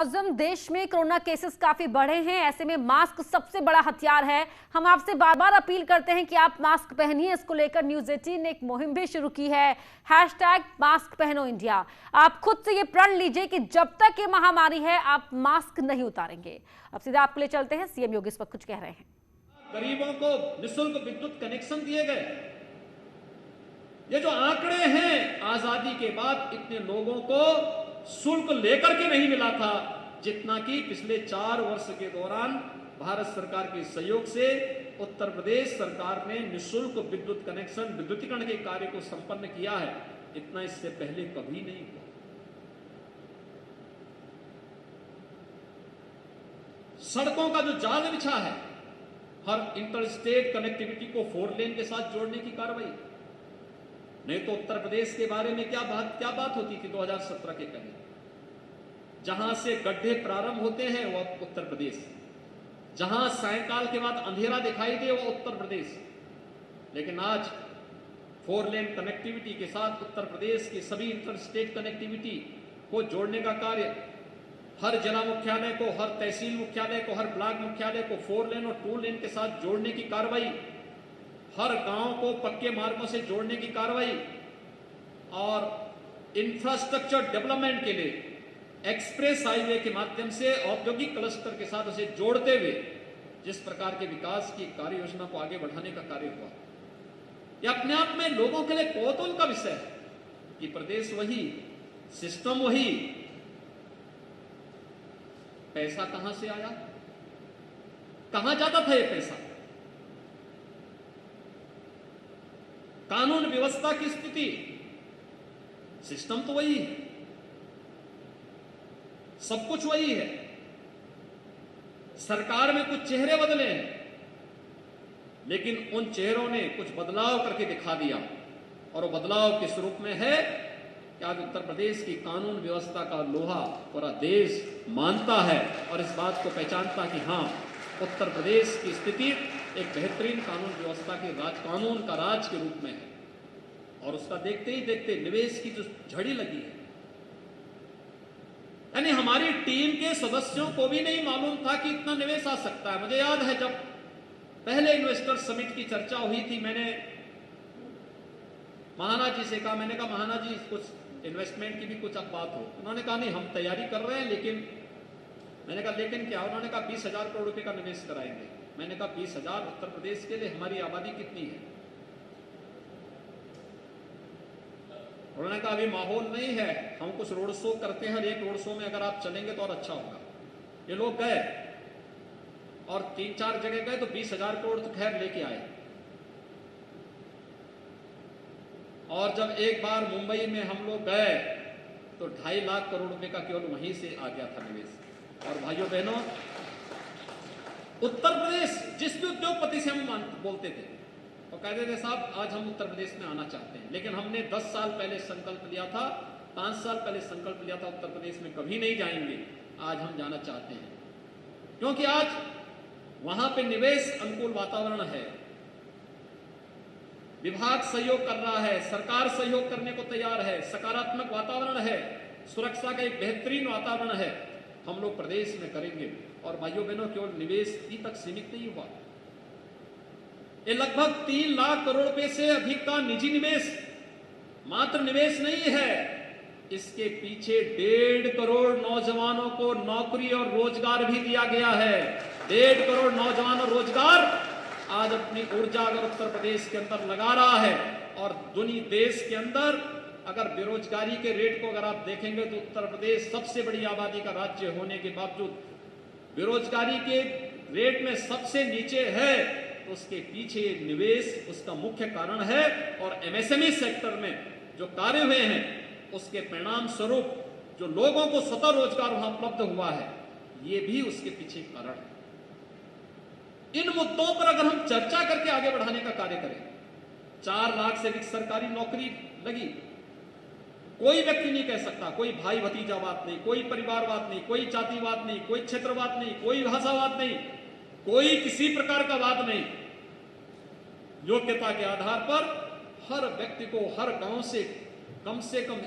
आजम देश में corona cases काफी बढ़े हैं। ऐसे में मास्क सबसे बड़ा हथियार है। हम आपसे बार बार अपील करते हैं कि आप मास्क पहनिए। इसको लेकर न्यूज 18 ने एक मुहिम भी शुरू की है, #मास्क पहनो इंडिया। आप खुद से ये प्रण लीजिए कि जब तक ये महामारी है आप मास्क नहीं उतारेंगे। अब सीधा आपको ले चलते हैं, सीएम योगी इस वक्त कुछ कह रहे हैं। गरीबों को निःशुल्क विद्युत कनेक्शन दिए गए। ये जो आंकड़े हैं, आजादी के बाद इतने लोगों को शुल्क लेकर के नहीं मिला था जितना कि पिछले 4 वर्ष के दौरान भारत सरकार के सहयोग से उत्तर प्रदेश सरकार ने निःशुल्क विद्युत कनेक्शन, विद्युतीकरण के कार्य को संपन्न किया है। इतना इससे पहले कभी नहीं हुआ। सड़कों का जो जाल बिछा है, हर इंटर स्टेट कनेक्टिविटी को 4 लेन के साथ जोड़ने की कार्रवाई। नहीं तो उत्तर प्रदेश के बारे में क्या बात होती थी 2017 के पहले। जहां से गड्ढे प्रारंभ होते हैं वह उत्तर प्रदेश, जहां सायंकाल के बाद अंधेरा दिखाई दे वह उत्तर प्रदेश। लेकिन आज 4 लेन कनेक्टिविटी के साथ उत्तर प्रदेश की सभी इंटर स्टेट कनेक्टिविटी को जोड़ने का कार्य, हर जिला मुख्यालय को, हर तहसील मुख्यालय को, हर ब्लॉक मुख्यालय को 4 लेन और 2 लेन के साथ जोड़ने की कार्रवाई, हर गांव को पक्के मार्गों से जोड़ने की कार्रवाई और इंफ्रास्ट्रक्चर डेवलपमेंट के लिए एक्सप्रेस हाईवे के माध्यम से औद्योगिक क्लस्टर के साथ उसे जोड़ते हुए जिस प्रकार के विकास की कार्य योजना को आगे बढ़ाने का कार्य हुआ, यह अपने आप में लोगों के लिए कौतूहल का विषय है कि प्रदेश वही, सिस्टम वही, पैसा कहां से आया, कहां जाता था यह पैसा, कानून व्यवस्था की स्थिति, सिस्टम तो वही है, सब कुछ वही है। सरकार में कुछ चेहरे बदले हैं, लेकिन उन चेहरों ने कुछ बदलाव करके दिखा दिया और वो बदलाव किस रूप में है कि आज उत्तर प्रदेश की कानून व्यवस्था का लोहा पूरा देश मानता है और इस बात को पहचानता कि हां, उत्तर प्रदेश की स्थिति एक बेहतरीन कानून व्यवस्था के कानून का राज के रूप में है। और उसका देखते ही देखते निवेश की जो झड़ी लगी है, यानी हमारी टीम के सदस्यों को भी नहीं मालूम था कि इतना निवेश आ सकता है। मुझे याद है जब पहले इन्वेस्टर समिट की चर्चा हुई थी, मैंने महाना जी से कहा, मैंने कहा महाना जी कुछ इन्वेस्टमेंट की भी कुछ अब बात हो। उन्होंने कहा नहीं, हम तैयारी कर रहे हैं, लेकिन मैंने कहा लेकिन क्या? उन्होंने कहा 20,000 करोड़ रुपए का निवेश कराएंगे। मैंने कहा 20,000 उत्तर प्रदेश के लिए, हमारी आबादी कितनी है? उन्होंने कहा अभी माहौल नहीं है, हम कुछ रोड शो करते हैं, एक रोड शो में अगर आप चलेंगे तो और अच्छा होगा। ये लोग गए और 3-4 जगह गए तो 20,000 करोड़ तो खैर लेके आए। और जब एक बार मुंबई में हम लोग गए तो 2.5 लाख करोड़ रुपए का केवल वहीं से आ गया था निवेश। और भाइयों बहनों, उत्तर प्रदेश जिस भी उद्योगपति से हम बोलते थे और कहते थे साहब आज हम उत्तर प्रदेश में आना चाहते हैं, लेकिन हमने 10 साल पहले संकल्प लिया था, 5 साल पहले संकल्प लिया था उत्तर प्रदेश में कभी नहीं जाएंगे। आज हम जाना चाहते हैं क्योंकि आज वहां पे निवेश अनुकूल वातावरण है, विभाग सहयोग कर रहा है, सरकार सहयोग करने को तैयार है, सकारात्मक वातावरण है, सुरक्षा का एक बेहतरीन वातावरण है। हम लोग प्रदेश में करेंगे। और भाइयों बहनों, केवल निवेश ही तक सीमित नहीं हुआ, ये लगभग 3 लाख करोड़ रुपए से अधिक का निजी निवेश मात्र निवेश नहीं है, इसके पीछे 1.5 करोड़ नौजवानों को नौकरी और रोजगार भी दिया गया है। 1.5 करोड़ नौजवान और रोजगार आज अपनी ऊर्जा अगर उत्तर प्रदेश के अंदर लगा रहा है। और दुनिया देश के अंदर अगर बेरोजगारी के रेट को अगर आप देखेंगे तो उत्तर प्रदेश सबसे बड़ी आबादी का राज्य होने के बावजूद बेरोजगारी के रेट में सबसे नीचे है। तो उसके पीछे निवेश उसका मुख्य कारण है। और एमएसएमई सेक्टर में जो कार्य हुए हैं उसके परिणाम स्वरूप जो लोगों को स्वतः रोजगार वहां उपलब्ध हुआ है, ये भी उसके पीछे कारण है। इन मुद्दों पर अगर हम चर्चा करके आगे बढ़ाने का कार्य करें, 4 लाख से अधिक सरकारी नौकरी लगी, कोई व्यक्ति नहीं कह सकता, कोई भाई भतीजावाद नहीं, कोई परिवारवाद नहीं, कोई जातिवाद नहीं, कोई क्षेत्रवाद नहीं, कोई भाषावाद नहीं, कोई किसी प्रकार का वाद नहीं। योग्यता के आधार पर हर व्यक्ति को हर गांव से कम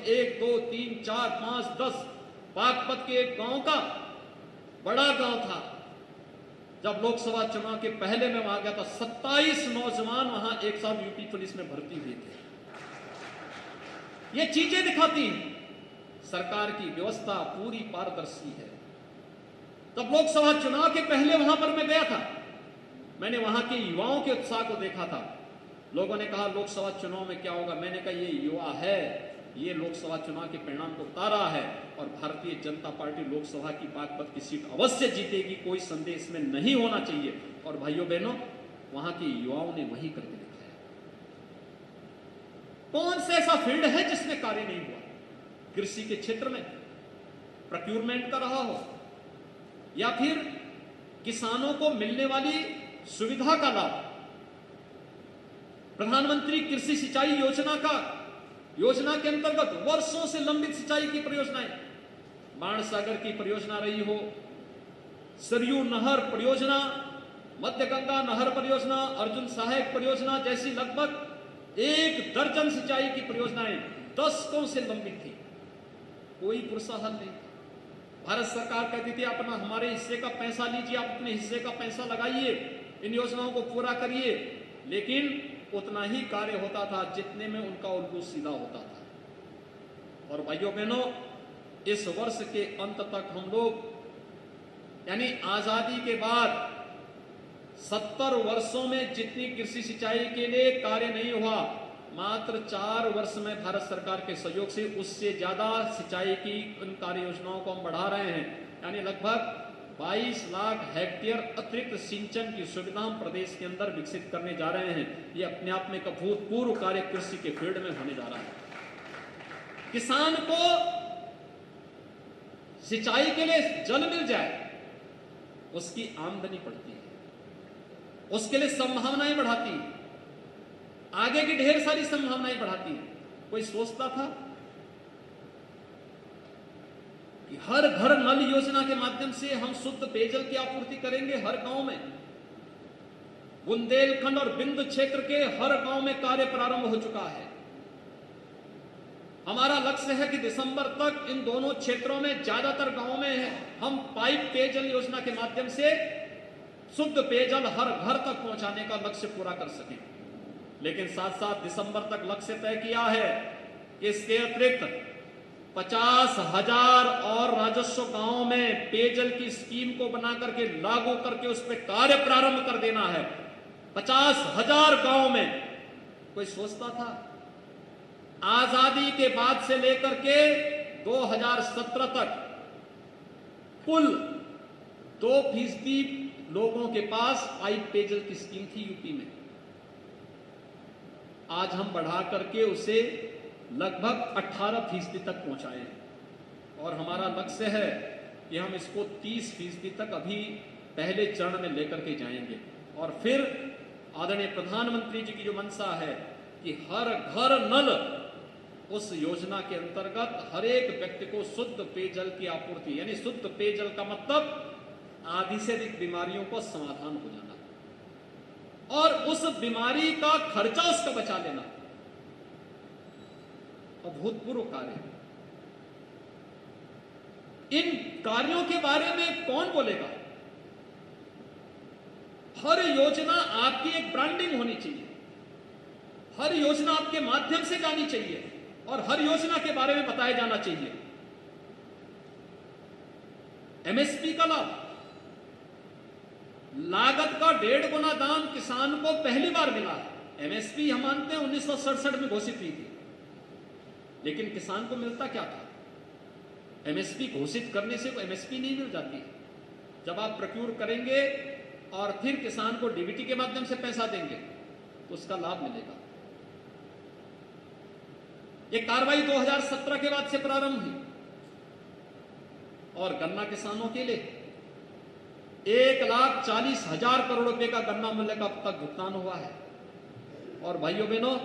1, 2, 3, 4, 5, 10 बागपत के एक गांव का बड़ा गांव था। जब लोकसभा चुनाव के पहले मैं वहां गया था, 27 नौजवान वहां एक साथ यूपी पुलिस में भर्ती हुए थे। ये चीजें दिखाती हैं सरकार की व्यवस्था पूरी पारदर्शी है। तब लोकसभा चुनाव के पहले वहां पर मैं गया था, मैंने वहां के युवाओं के उत्साह को देखा था। लोगों ने कहा लोकसभा चुनाव में क्या होगा, मैंने कहा ये युवा है, ये लोकसभा चुनाव के परिणाम को उतारा है और भारतीय जनता पार्टी लोकसभा की बागपत की सीट अवश्य जीतेगी, कोई संदेह इसमें नहीं होना चाहिए। और भाइयों बहनों, वहां के युवाओं ने वही करके दिखाया। कौन सा ऐसा फील्ड है जिसमें कार्य नहीं हुआ? कृषि के क्षेत्र में प्रोक्योरमेंट का रहा हो, या फिर किसानों को मिलने वाली सुविधा का लाभ, प्रधानमंत्री कृषि सिंचाई योजना के अंतर्गत वर्षों से लंबित सिंचाई की परियोजनाएं, बाणसागर की परियोजना रही हो, सरयू नहर परियोजना, मध्य गंगा नहर परियोजना, अर्जुन सहायक परियोजना जैसी लगभग 1 दर्जन सिंचाई की परियोजनाएं दशकों से लंबित थी, कोई पुरसा हल नहीं। भारत सरकार कहती थी अपना हमारे हिस्से का पैसा लीजिए, आप अपने हिस्से का पैसा लगाइए, इन योजनाओं को पूरा करिए, लेकिन उतना ही कार्य होता था जितने में उनका उल्लू सीधा होता था। और भाइयों बहनों, इस वर्ष के अंत तक हम लोग यानी आजादी के बाद 70 वर्षों में जितनी कृषि सिंचाई के लिए कार्य नहीं हुआ, मात्र 4 वर्ष में भारत सरकार के सहयोग से उससे ज्यादा सिंचाई की उन कार्य योजनाओं को हम बढ़ा रहे हैं। यानी लगभग 22 लाख हेक्टेयर अतिरिक्त सिंचन की सुविधा हम प्रदेश के अंदर विकसित करने जा रहे हैं। ये अपने आप में एक अभूतपूर्व कार्य कृषि के फील्ड में होने जा रहा है। किसान को सिंचाई के लिए जल मिल जाए, उसकी आमदनी बढ़ती है, उसके लिए संभावनाएं बढ़ाती है, आगे की ढेर सारी संभावनाएं बढ़ाती है। कोई सोचता था कि हर घर नल योजना के माध्यम से हम शुद्ध पेयजल की आपूर्ति करेंगे हर गांव में? बुंदेलखंड और बिंदु क्षेत्र के हर गांव में कार्य प्रारंभ हो चुका है। हमारा लक्ष्य है कि दिसंबर तक इन दोनों क्षेत्रों में ज्यादातर गांवों में हम पाइप पेयजल योजना के माध्यम से शुद्ध पेयजल हर घर तक पहुंचाने का लक्ष्य पूरा कर सकें। लेकिन साथ साथ दिसंबर तक लक्ष्य तय किया है कि इसके अतिरिक्त 50,000 और राजस्व गांवों में पेयजल की स्कीम को बना करके लागू करके उस पर कार्य प्रारंभ कर देना है। 50,000 गांव में। कोई सोचता था? आजादी के बाद से लेकर के 2017 तक कुल 2% लोगों के पास पाइप पेयजल की स्कीम थी यूपी में। आज हम बढ़ा करके उसे लगभग 18% तक पहुंचाए हैं और हमारा लक्ष्य है कि हम इसको 30% तक अभी पहले चरण में लेकर के जाएंगे। और फिर आदरणीय प्रधानमंत्री जी की जो मंशा है कि हर घर नल, उस योजना के अंतर्गत हर एक व्यक्ति को शुद्ध पेयजल की आपूर्ति, यानी शुद्ध पेयजल का मतलब आधी से अधिक बीमारियों को समाधान हो जाना और उस बीमारी का खर्चा उसका बचा लेना, अभूतपूर्व कार्य। इन कार्यों के बारे में कौन बोलेगा? हर योजना आपकी एक ब्रांडिंग होनी चाहिए, हर योजना आपके माध्यम से जानी चाहिए और हर योजना के बारे में बताया जाना चाहिए। एमएसपी का लाभ, लागत का 1.5 गुना दाम किसान को पहली बार मिला है। एमएसपी हम मानते हैं 1967 में घोषित हुई थी, लेकिन किसान को मिलता क्या था? एमएसपी घोषित करने से एमएसपी नहीं मिल जाती। जब आप प्रोक्योर करेंगे और फिर किसान को डीबीटी के माध्यम से पैसा देंगे तो उसका लाभ मिलेगा। ये कार्रवाई 2017 के बाद से प्रारंभ हुई और गन्ना किसानों के लिए 1,40,000 करोड़ रुपए का गन्ना मूल्य का अब तक भुगतान हुआ है। और भाइयों बहनों,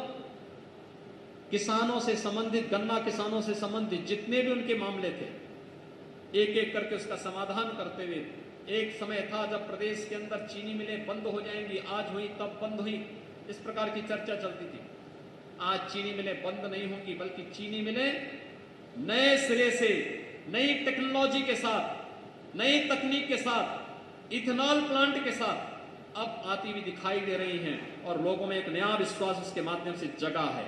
किसानों से संबंधित, गन्ना किसानों से संबंधित जितने भी उनके मामले थे, एक एक करके उसका समाधान करते हुए, एक समय था जब प्रदेश के अंदर चीनी मिलें बंद हो जाएंगी, आज हुई तब बंद हुई, इस प्रकार की चर्चा चलती थी। आज चीनी मिलें बंद नहीं होंगी, बल्कि चीनी मिलें नए सिरे से, नई टेक्नोलॉजी के साथ नई तकनीक के साथ, इथेनॉल प्लांट के साथ अब आती हुई दिखाई दे रही हैं और लोगों में एक नया विश्वास उसके माध्यम से जगा है।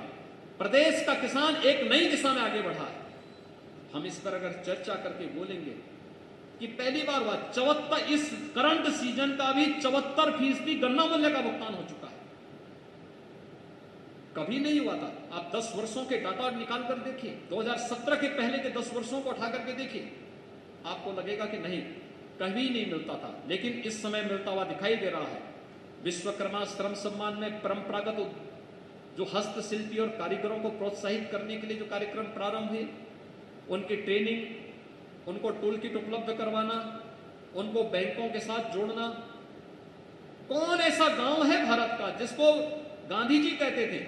प्रदेश का किसान एक नई दिशा में आगे बढ़ा है। हम इस पर अगर चर्चा करके बोलेंगे कि पहली बार हुआ 74, इस करंट सीजन का भी 74% गन्ना मूल्य का भुगतान हो चुका है। कभी नहीं हुआ था। आप 10 वर्षों के डाटा निकाल कर देखिए, 2017 के पहले के 10 वर्षों को उठा करके देखिए, आपको लगेगा कि नहीं, कभी नहीं मिलता था, लेकिन इस समय मिलता हुआ दिखाई दे रहा है। विश्वकर्मा श्रम सम्मान में परंपरागत जो हस्तशिल्पी और कारीगरों को प्रोत्साहित करने के लिए जो कार्यक्रम प्रारंभ हुए, उनकी ट्रेनिंग, उनको टूल किट उपलब्ध करवाना, उनको बैंकों के साथ जोड़ना। कौन ऐसा गांव है भारत का जिसको गांधी जी कहते थे,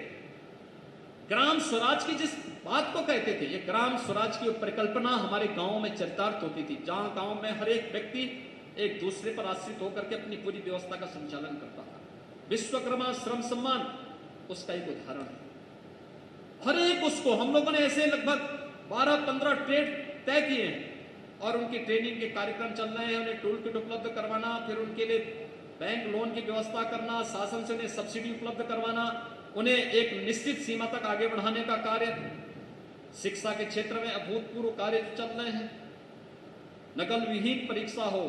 ग्राम स्वराज की जिस बात को कहते थे, ये ग्राम स्वराज की परिकल्पना हमारे गांवों में चरितार्थ होती थी, जहां गांव में हर एक व्यक्ति एक दूसरे पर आश्रित होकर के अपनी पूरी व्यवस्था का संचालन करता था। विश्वकर्मा श्रम सम्मान उसका एक उदाहरण है। हर एक उसको हम लोगों ने ऐसे लगभग 12-15 ट्रेड तय किए हैं और उनकी ट्रेनिंग के कार्यक्रम चल रहे हैं। उन्हें टूल किट उपलब्ध करवाना, फिर उनके लिए बैंक लोन की व्यवस्था करना, शासन से उन्हें सब्सिडी उपलब्ध करवाना, उन्हें एक निश्चित सीमा तक आगे बढ़ाने का कार्य, शिक्षा के क्षेत्र में अभूतपूर्व कार्य चल रहे हैं। नकल विहीन परीक्षा हो,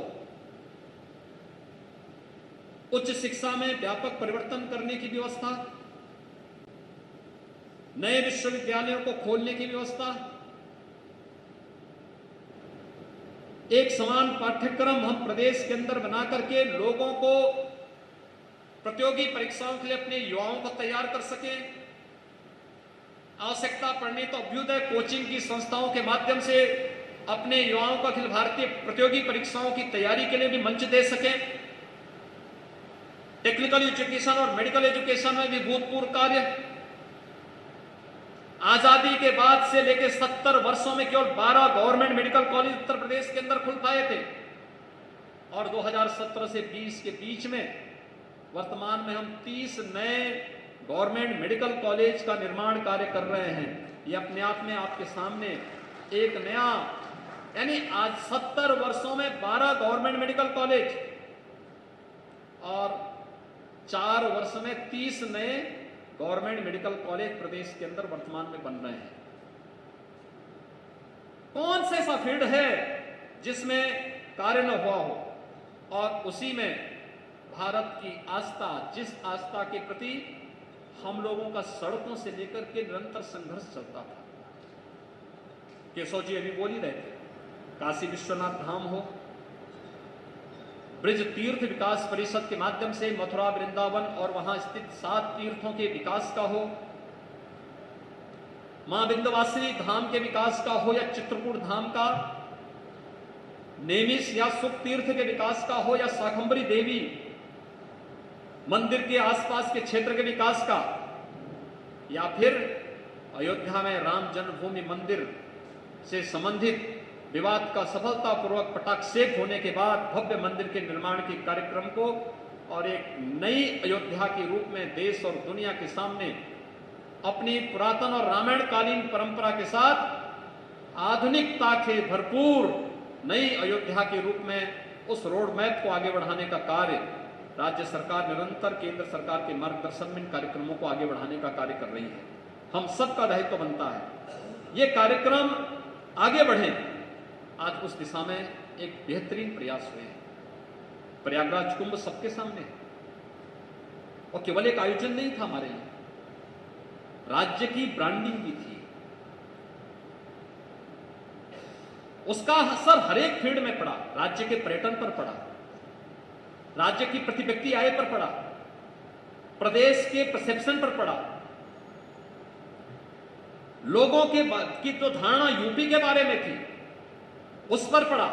उच्च शिक्षा में व्यापक परिवर्तन करने की व्यवस्था, नए विश्वविद्यालयों को खोलने की व्यवस्था, एक समान पाठ्यक्रम हम प्रदेश के अंदर बना करके लोगों को प्रतियोगी परीक्षाओं के लिए अपने युवाओं को तैयार कर सके। आवश्यकता पड़ने तो अभ्युदय कोचिंग की संस्थाओं के माध्यम से अपने युवाओं को अखिल भारतीय प्रतियोगी परीक्षाओं की तैयारी के लिए भी मंच दे सके। टेक्निकल एजुकेशन और मेडिकल एजुकेशन में भी भूतपूर्व कार्य। आजादी के बाद से लेकर 70 वर्षों में केवल 12 government medical college Uttar Pradesh के अंदर खुल पाए थे और 2017 से 20 के बीच में वर्तमान में हम 30 नए गवर्नमेंट मेडिकल कॉलेज का निर्माण कार्य कर रहे हैं। ये अपने आप में आपके सामने एक नया, यानी आज 70 वर्षों में 12 गवर्नमेंट मेडिकल कॉलेज और 4 वर्ष में 30 नए गवर्नमेंट मेडिकल कॉलेज प्रदेश के अंदर वर्तमान में बन रहे हैं। कौन सा ऐसा फील्ड है जिसमें कार्य न हुआ हो? और उसी में भारत की आस्था, जिस आस्था के प्रति हम लोगों का सड़कों से लेकर के निरंतर संघर्ष चलता था। केशव जी अभी बोल ही रहे थे, काशी विश्वनाथ धाम हो, ब्रिज तीर्थ विकास परिषद के माध्यम से मथुरा वृंदावन और वहां स्थित 7 तीर्थों के विकास का हो, मां विंध्यवासिनी धाम के विकास का हो, या चित्रकूट धाम का, नेमिष या सुख तीर्थ के विकास का हो, या शाकंभरी देवी मंदिर के आसपास के क्षेत्र के विकास का, या फिर अयोध्या में राम जन्मभूमि मंदिर से संबंधित विवाद का सफलतापूर्वक पटाक्षेप होने के बाद भव्य मंदिर के निर्माण के कार्यक्रम को और एक नई अयोध्या के रूप में देश और दुनिया के सामने अपनी पुरातन और रामायण कालीन परंपरा के साथ आधुनिकता के भरपूर नई अयोध्या के रूप में उस रोड मैप को आगे बढ़ाने का कार्य राज्य सरकार निरंतर केंद्र सरकार के मार्गदर्शन में इन कार्यक्रमों को आगे बढ़ाने का कार्य कर रही है। हम सबका दायित्व बनता है ये कार्यक्रम आगे बढ़े। आज उस दिशा में एक बेहतरीन प्रयास हुए हैं। प्रयागराज कुंभ सबके सामने है और केवल एक आयोजन नहीं था हमारे लिए, राज्य की ब्रांडिंग भी थी। उसका असर हर एक फील्ड में पड़ा, राज्य के पर्यटन पर पड़ा, राज्य की प्रति व्यक्ति आय पर पड़ा, प्रदेश के परसेप्शन पर पड़ा, लोगों के की जो धारणा यूपी के बारे में थी उस पर पड़ा।